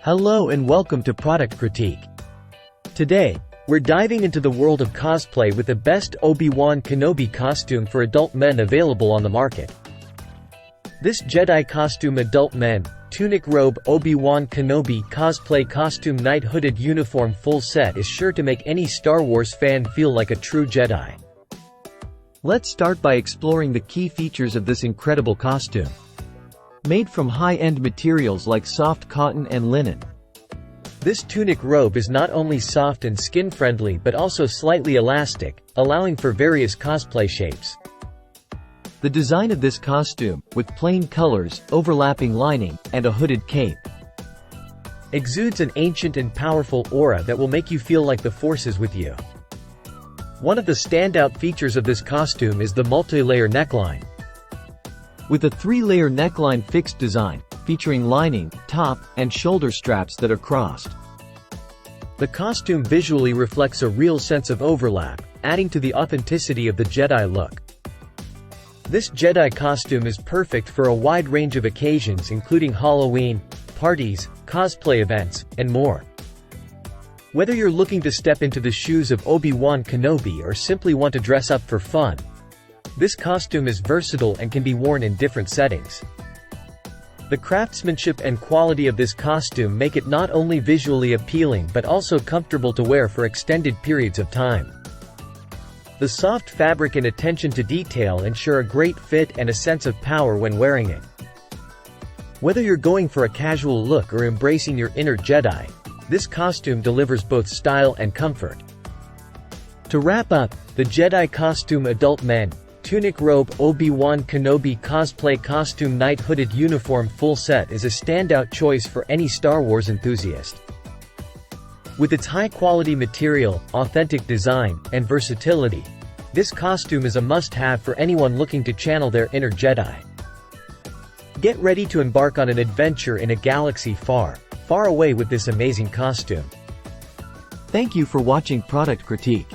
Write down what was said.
Hello and welcome to Product Critique. Today, we're diving into the world of cosplay with the best Obi WAN Kenobi costume for adult men available on the market. This Jedi costume adult men, tunic robe Obi WAN Kenobi cosplay costume night hooded uniform full set is sure to make any Star Wars fan feel like a true Jedi. Let's start by exploring the key features of this incredible costume. Made from high-end materials like soft cotton and linen. This tunic robe is not only soft and skin-friendly but also slightly elastic, allowing for various cosplay shapes. The design of this costume, with plain colors, overlapping lining, and a hooded cape, exudes an ancient and powerful aura that will make you feel like the Force is with you. One of the standout features of this costume is the multi-layer neckline. With a 3-layer neckline fixed design, featuring lining, top, and shoulder straps that are crossed. The costume visually reflects a real sense of overlap, adding to the authenticity of the Jedi look. This Jedi costume is perfect for a wide range of occasions including Halloween, parties, cosplay events, and more. Whether you're looking to step into the shoes of Obi WAN Kenobi or simply want to dress up for fun, this costume is versatile and can be worn in different settings. The craftsmanship and quality of this costume make it not only visually appealing but also comfortable to wear for extended periods of time. The soft fabric and attention to detail ensure a great fit and a sense of power when wearing it. Whether you're going for a casual look or embracing your inner Jedi, this costume delivers both style and comfort. To wrap up, the Jedi costume adult men, tunic robe Obi WAN Kenobi cosplay costume night hooded uniform full set is a standout choice for any Star Wars enthusiast. With its high-quality material, authentic design, and versatility, this costume is a must-have for anyone looking to channel their inner Jedi. Get ready to embark on an adventure in a galaxy far, far away with this amazing costume. Thank you for watching Product Critique.